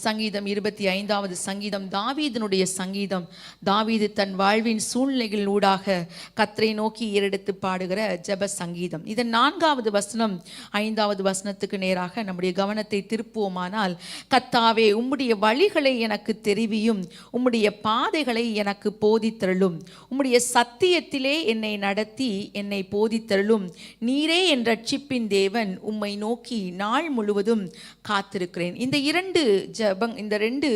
சங்கீதம் 25வது சங்கீதம் தாவீதினுடைய சங்கீதம். தாவீது தன் வாழ்வின் சூழ்நிலைகள் ஊடாக கர்த்தரை நோக்கி ஏறெடுத்து பாடுகிற ஜெப சங்கீதம். இதன் 4வது வசனம் 5வது வசனத்துக்கு நேராக நம்முடைய கவனத்தை திருப்புவோமானால், கர்த்தாவே உம்முடைய வழிகளை எனக்கு தெரிவியும், உம்முடைய பாதைகளை எனக்கு போதித்தருளும், உம்முடைய சத்தியத்திலே என்னை நடத்தி என்னை போதித்தருளும், நீரே என் ரட்சிப்பின் தேவன், உம்மை நோக்கி நாள் முழுவதும் காத்திருக்கிறேன். இந்த ரெண்டு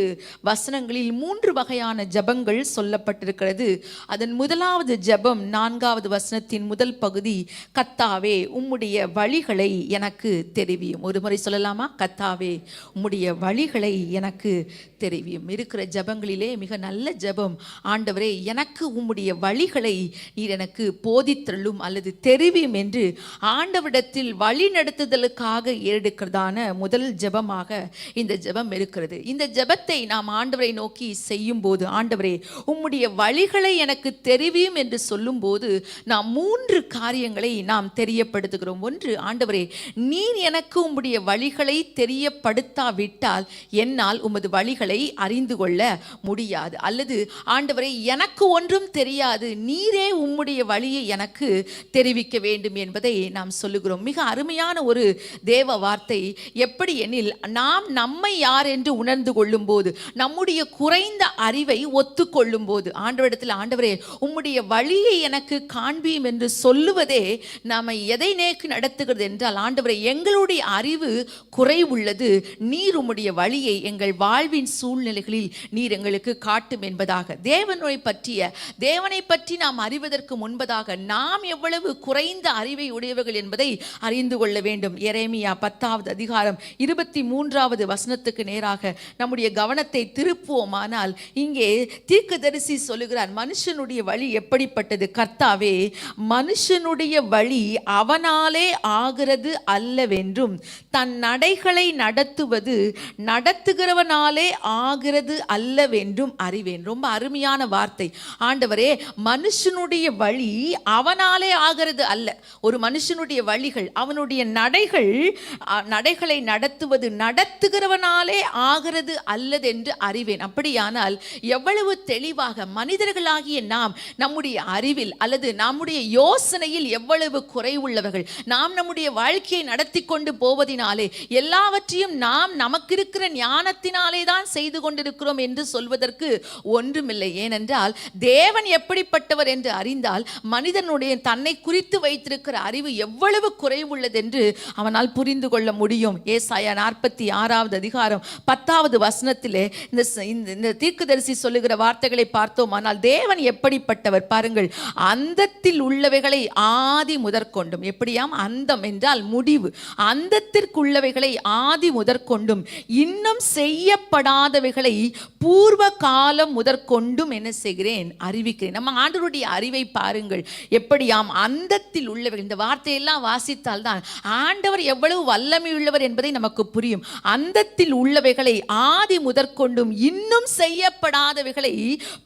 வசனங்களில் 3 வகையான ஜெபங்கள் சொல்லப்பட்டிருக்கிறது. அதன் முதலாவது ஜெபம் 4வது வசனத்தின் முதல் பகுதி, கர்த்தாவே உம்முடைய வழிகளை எனக்கு தெரிவியும். ஒரு முறை சொல்லலாமா? கர்த்தாவே உம்முடைய வழிகளை எனக்கு தெரிவியும். இருக்கிற ஜெபங்களிலே மிக நல்ல ஜெபம், ஆண்டவரே எனக்கு உம்முடைய வழிகளை நீர் எனக்கு போதித்தருளும் அல்லது தெரிவியும் என்று ஆண்டவரிடத்தில் வழி நடத்துதலுக்காக ஏறெடுக்கிறதான முதல் ஜெபமாக இந்த ஜெபம் இருக்கிறது. இந்த ஜெபத்தை நாம் ஆண்டவரை நோக்கி செய்யும் போது, ஆண்டவரே உம்முடைய வழிகளை எனக்கு தெரிவியும் என்று சொல்லும் போது நாம் 3 காரியங்களை நாம் தெரியப்படுத்துகிறோம். ஒன்று, ஆண்டவரே நீர் எனக்கு உம்முடைய வழிகளை தெரியப்படுத்தாவிட்டால் என்னால் உமது வழிகளை அறிந்து கொள்ள முடியாது. அல்லது ஆண்டவரே எனக்கு ஒன்றும் தெரியாது, நீரே உம்முடைய வழியை எனக்கு தெரிவிக்க வேண்டும் என்பதை நாம் சொல்லுகிறோம். மிக அருமையான ஒரு தேவ வார்த்தை. எப்படி எனில், நாம் நம்மை யார் என்று உணர்ந்து கொள்ளும் போது, நம்முடைய குறைந்த அறிவை ஒத்துக்கொள்ளும் போது, ஆண்டவரிடத்தில் ஆண்டவரே உம்முடைய வழியை எனக்கு காண்பியும் என்று சொல்லுவதே நாம எதை நேக்கு நடத்துகிறது என்றால், ஆண்டவரே எங்களுடைய அறிவு குறைவுள்ளது, நீர் உம்முடைய வழியை எங்கள் வாழ்வின் சூழ்நிலைகளில் நீர் எங்களுக்கு காட்டும் என்பதாக. தேவனை பற்றி நாம் அறிவதற்கு முன்பதாக நாம் எவ்வளவு குறைந்த அறிவை உடையவர்கள் என்பதை அறிந்து கொள்ள வேண்டும். எரேமியா 10வது அதிகாரம் 23வது வசனத்துக்கு நேராக நம்முடைய கவனத்தை திருப்புவோமானால், இங்கே தீர்க்கதரிசி சொல்லுகிறார், மனுஷனுடைய வழி எப்படிப்பட்டது? கர்த்தாவே மனுஷனுடைய வழி அவனாலே ஆகிறது அல்லவென்றும், தன் நடைகளை நடத்துகிறவனாலே ஆகிறது அல்லவென்றும் அறிவேன். ரொம்ப அருமையான வார்த்தை. ஆண்டவரே மனுஷனுடைய வழி அவனாலே ஆகிறது அல்ல. ஒரு மனுஷனுடைய வழிகள், அவனுடைய நடைகளை நடத்துகிறவனாலே ஆகிறது அல்லதென்று அறிவேன். அப்படியானால் எவ்வளவு தெளிவாக மனிதர்களாகிய நாம் நம்முடைய அறிவில் அல்லது நம்முடைய யோசனையில் எவ்வளவு குறைவுள்ளவர்கள். நாம் நம்முடைய வாழ்க்கையை நடத்தி கொண்டு போவதினாலே எல்லாவற்றையும் நாம் நமக்கு இருக்கிற ஞானத்தினாலே தான் செய்து கொண்டிருக்கிறோம் என்று சொல்வதற்கு ஒன்றுமில்லை. ஏனென்றால் தேவன் எப்படிப்பட்டவர் என்று அறிந்தால் மனிதனுடைய தன்னை குறித்து வைத்திருக்கிற அறிவு எவ்வளவு குறைவுள்ளது என்று அவனால் புரிந்து கொள்ள முடியும். ஏசாயா 46வது அதிகாரம் 10வது வசனத்திலே இந்த தீர்க்கதரிசி சொல்லுகிற வார்த்தைகளை பார்த்தோம். ஆனால் தேவன் எப்படிப்பட்டவர் பாருங்கள். அந்தத்தில் உள்ளவைகளை ஆதி முதற்கொண்டும், எப்படியாம் அந்தம் என்றால் முடிவு, அந்தத்திற்குள்ளவைகளை ஆதி முதற்கொண்டும், இன்னும் செய்யப்படாதவைகளை பூர்வ காலம் முதற்கொண்டும் என்ன செய்கிறேன்? அறிவிக்கிறேன். நம்ம ஆண்டவருடைய அறிவை பாருங்கள். எப்படியாம் அந்தத்தில் உள்ளவைகள். இந்த வார்த்தையெல்லாம் வாசித்தால் தான் ஆண்டவர் எவ்வளவு வல்லமை உள்ளவர் என்பதை நமக்கு புரியும். அந்தத்தில் உள்ளவைகளை ஆதி முதற்கொண்டும், இன்னும் செய்யப்படாதவைகளை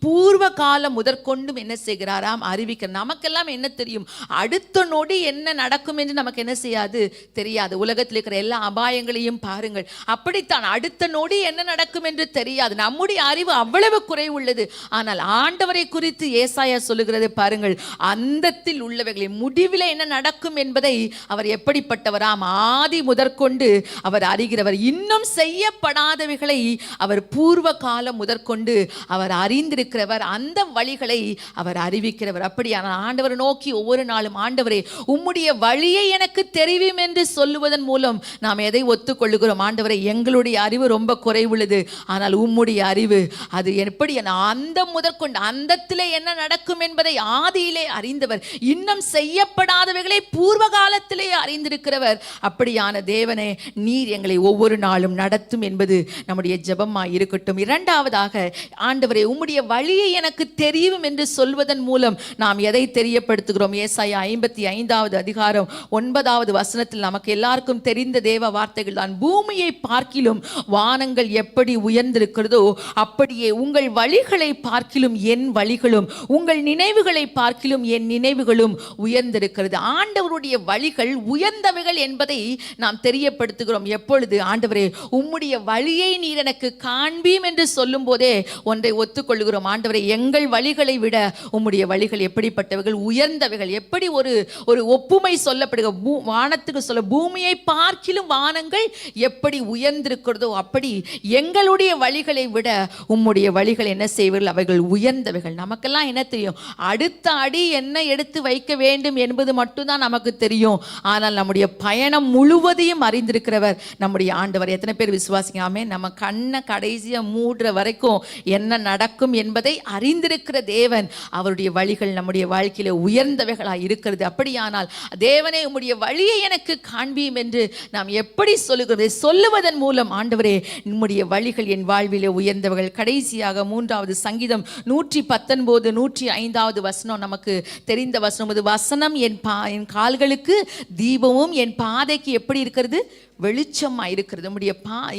பூர்வ காலம் முதற்கொண்டும் என்ன செய்கிறாராம்? அறிவிக்கிறார். நமக்கெல்லாம் என்ன தெரியும்? அடுத்த நொடி என்ன நடக்கும் என்று நமக்கு என்ன செய்யாது? தெரியாது. உலகத்தில் இருக்கிற எல்லா அபாயங்களையும் பாருங்கள். அப்படித்தான் அடுத்த நொடி என்ன நடக்கும் என்று தெரியாது. நம்முடைய அறிவு அவ்வளவு குறைவுள்ளது. ஆனால் ஆண்டவரை குறித்து ஏசாயா சொல்லுகிறது பாருங்கள். அந்தத்தில் உள்ளவைகளை, முடிவில் என்ன நடக்கும் என்பதை அவர் எப்படிப்பட்டவராம்? ஆதி முதற்கொண்டு அவர் அறிகிறவர். இன்னும் செய்யப்படாதவைகளை அவர் பூர்வ காலம் முதற்கொண்டு அவர் அறிந்திருக்கிறவர். அந்த வழிகளை அவர் அறிவிக்கிறவர். அப்படியான ஆண்டவர் நோக்கி ஒவ்வொரு நாளும், ஆண்டவரே உம்முடைய வழியை எனக்கு தெரியும் என்று சொல்லுவதன் மூலம் நாம் எதை ஒத்துக்கொள்ளுகிறோம்? ஆண்டவரே எங்களுடைய அறிவு ரொம்ப குறைவுள்ளது, ஆனால் உம்முடைய அறிவு அது எப்படி? அந்தம் முதற்கொண்டு, அந்தத்திலே என்ன நடக்கும் என்பதை ஆதியிலே அறிந்தவர், இன்னும் செய்யப்படாதவைகளை பூர்வ காலத்திலே அறிந்திருக்கிறவர். அப்படியான தேவனே நீர் எங்களை ஒவ்வொரு நாளும் நடத்தும் என்பது நம்முடைய ஜெபமாய் இருக்கட்டும். இரண்டாவதாக, ஆண்டவரே உம்முடைய வழியை எனக்கு தெரியும் என்று சொல்வதன் மூலம் நாம் எதை தெரியப்படுத்துகிறோம்? ஏசாயா 55வது அதிகாரம் 9வது வசனத்தில் நமக்கு எல்லாருக்கும் தெரிந்த தேவ வார்த்தைகள் தான். பூமியை பார்க்கிலும் வானங்கள் எப்படி உயர்ந்திருக்கிறதோ அப்படியே உங்கள் வழிகளை பார்க்கிலும் என் வழிகளும், உங்கள் நினைவுகளை பார்க்கிலும் என் நினைவுகளும் உயர்ந்திருக்கிறது. ஆண்டவருடைய வழிகள் உயர்ந்தவைகள் என்பதை நாம் தெரியப்படுத்துகிறோம். எப்பொழுது? ஆண்டவரே உம்முடைய வழியை நீர் எனக்கு காண்பீம் என்று சொல்லும் போதே ஒன்றை ஒத்துக்கொள்கிறோம். ஆண்டவரே, எங்கள் வழிகளை விட உம்முடைய வழிகள் எப்படிப்பட்டவைகள், உயர்ந்தவைகள். எப்படி ஒரு ஒரு ஒப்புமை சொல்லப்படுகிற வானத்துக்கு சொல்ல, பூமியை பார்க்கிலும் வானங்கள் எப்படி உயர்ந்திருக்கிறதோ அப்படி எங்களுடைய வழிகளை விட உம்முடைய வழிகள் என்ன செய்வீர்கள், அவைகள் உயர்ந்தவைகள். நமக்கெல்லாம் என்ன தெரியும்? அடுத்த அடி என்ன எடுத்து வைக்க வேண்டும் என்பது மட்டும்தான் நமக்கு தெரியும். ஆனால் நம்முடைய பயணம் முழுவதையும் அறிந்திருக்கிறவர் நம்முடைய ஆண்டவர். எத்தனை பேர் விசுவாசிங்க? ஆமென். நம்ம கண்ணை கடைசியா மூடுற வரைக்கும் என்ன நடக்கும் என்பதை அறிந்திருக்கிற தேவன். அவருடைய வழிகள் நம்முடைய வாழ்க்கையில உயர்ந்தவைகளாய் இருக்கிறது. அப்படியானால் தேவனே, உம்முடைய வழியை எனக்கு காண்பியும் என்று நாம் எப்படி சொல்லுகிறது? சொல்லுவதன் மூலம் ஆண்டவரே, உம்முடைய வழிகள் என் வாழ்விலே உயர்ந்தவைகள். கடைசியாக 3வது சங்கீதம் 119 105வது வசனம் நமக்கு தெரிந்த வசனம். இது வசனம் என் கால்களுக்கு தீபமும் என் பாதைக்கு எப்படி இருக்கிறது? வெளிச்சமா இருக்கிறது.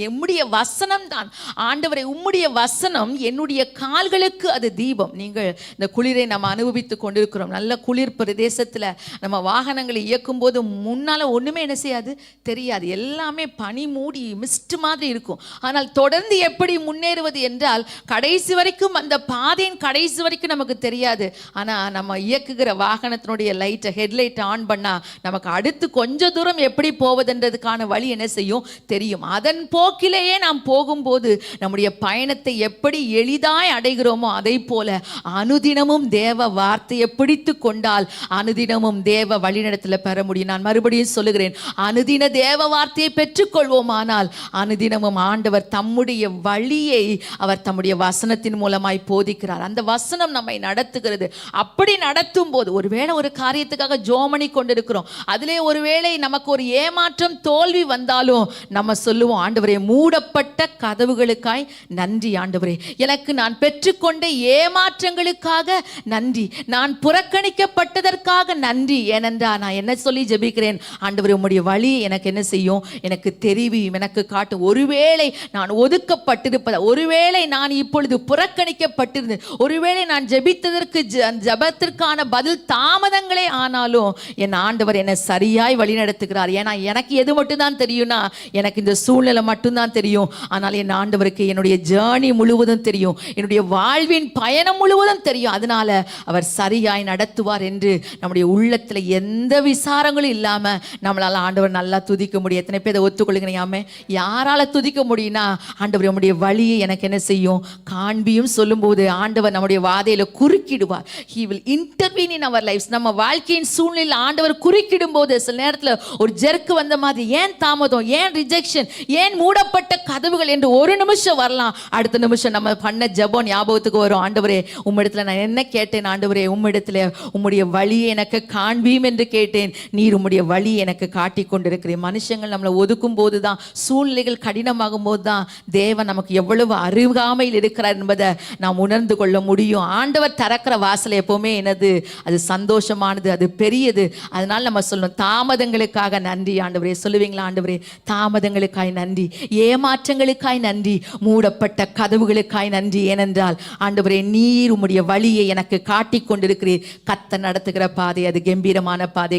உம்முடைய வசனம் தான் ஆண்டவரை, உம்முடைய வசனம் என்னுடைய கால்களுக்கு அது தீபம். நீங்கள் இந்த குளிரை நம்ம அனுபவித்துக் கொண்டிருக்கிறோம். நல்ல குளிர் பிரதேசத்தில் நம்ம வாகனங்களை இயக்கும் போது முன்னால ஒண்ணுமே என்ன செய்யாது, தெரியாது. எல்லாமே பனி மூடி மிஸ்ட் மாதிரி இருக்கும். ஆனால் தொடர்ந்து எப்படி முன்னேறுவது என்றால், கடைசி வரைக்கும் அந்த பாதையின் கடைசி வரைக்கும் நமக்கு தெரியாது. ஆனா நம்ம இயக்குகிற வாகனத்தினுடைய லைட்டை, ஹெட்லைட் ஆன் பண்ணா நமக்கு அடுத்து கொஞ்ச தூரம் எப்படி போவதுன்றதுக்கான வழி என்ன செய்யும், தெரியும். அதன் போக்கிலேயே நாம் போகும்போது நம்முடைய பயணத்தை எப்படி எளிதாய் அடைகிறோமோ அதை போல அனுதினமும் தேவ வார்த்தையை பிடித்து கொண்டால் அனுதினமும் தேவ வழிநடத்தல பெற முடியும். நான் மறுபடியும் சொல்லுகிறேன், அனுதின தேவ வார்த்தையை பெற்றுக்கொள்வோமானால் அனுதினமும் ஆண்டவர் தம்முடைய வழியை அவர் தம்முடைய வசனத்தின் மூலமாய் போதிக்கிறார். அந்த வசனம் நம்மை நடத்துகிறது. அப்படி நடத்தும் போது ஒருவேளை ஒரு காரியத்துக்காக ஜோமணி கொண்டிருக்கிறோம், அதிலே ஒருவேளை நமக்கு ஒரு ஏமாற்றம் தோல்வி வந்தாலும் நம்ம சொல்லுவோம், ஆண்டவரே, மூடப்பட்ட கதவுகளுக்காய் நன்றி ஆண்டவரே, எனக்கு நான் பெற்றுக்கொண்ட ஏமாற்றங்களுக்காக நன்றி, நான் புறக்கணிக்கப்பட்டதற்காக நன்றி. ஏனென்றால் நான் என்ன சொல்லி ஜெபிக்கிறேன்? ஆண்டவரே, உம்முடைய வழி எனக்கு என்ன செய்யும், எனக்கு தெரிவியும், எனக்கு காட்டும். ஒருவேளை நான் ஒதுக்கப்பட்டிருப்பத, ஒருவேளை நான் இப்பொழுது புறக்கணிக்கப்பட்டிருந்து, ஒருவேளை நான் ஜெபித்ததற்கு ஜெபத்திற்கான பதில் தாமதங்களே ஆனாலும் என் ஆண்டவர் என்னை சரியாய் வழி நடத்துகிறார். ஏன்னா எனக்கு எது மட்டும்தான் தெரியும்னா, எனக்கு இந்த சூழ்நிலை மட்டும்தான் தெரியும். ஆனால் என் ஆண்டவருக்கு என்னுடைய ஜேர்னி முழுவதும் தெரியும், என்னுடைய வாழ்வின் பயணம் முழுவதும் தெரியும். அதனால அவர் சரியாய் நடத்துவார் என்று நம்முடைய உள்ளத்துல எந்த விசாரங்களும் இல்லாம நம்மளால ஆண்டவர் நல்லா துதிக்க முடியும். எத்தனை பேர் ஒத்துக்கொள்ளுங்கயாமே? யாரால துதிக்க முடியும்னா, ஆண்டவர் நம்முடைய வழியை எனக்கு என்ன செய்யும், காண்பியும் சொல்லும்போது ஆண்டவர் நம்முடைய வாதையில குறுக்கிடுவார். He will intervene in our lives. நம்ம வாழ்க்கையின் சூழ்நிலையில் ஆண்டவர் குறுக்கிடும் போது சில நேரத்தில் ஒரு ஜெர்க்கு வந்த மாதிரி, ஏன் தாமதம், ஏன் ரிஜெக்ஷன், ஏன் மூடப்பட்ட கதவுகள் என்று ஒரு நிமிஷம் வரலாம். அடுத்த நிமிஷம் நம்ம பண்ண ஜெபம் ஞாபகத்துக்கு வரும். ஆண்டவரே, உம்மிடத்துல நான் என்ன கேட்டேன்? ஆண்டவரே, உம்மிடத்துல உம்முடைய வழியை எனக்கு காண்பியும் என்று கேட்டேன். நீர் உம்முடைய வழி எனக்கு காட்டி கொண்டிருக்கிறேன். மனுஷங்கள் நம்மளை ஒதுக்கும் போதுதான், சூழ்நிலைகள் கடினமாகும் போதுதான் தேவன் நமக்கு எவ்வளவு அருகாமையில் இருக்கிறார் என்பதை நாம் உணர்ந்து கொள்ள முடியும். ஆண்டவர் திறக்கிற வாசல் எப்பவுமே என்னது, அது சந்தோஷமானது, அது பெரியது. அதனால நம்ம சொல்லணும், தாமதங்களுக்காக நன்றி ஆண்டவரே. சொல்லுவீங்களா? ஆண்டவரே, தாமதங்களுக்காய் நன்றி, ஏமாற்றங்களுக்காய் நன்றி, மூடப்பட்ட கதவுகளுக்காய் நன்றி. ஏனென்றால் ஆண்டவரே, நீர் உம்முடைய வழியை எனக்கு காட்டி கொண்டிருக்கிறீர். கர்த்தர் நடத்துகிற பாதை அது கம்பீரமான பாதை.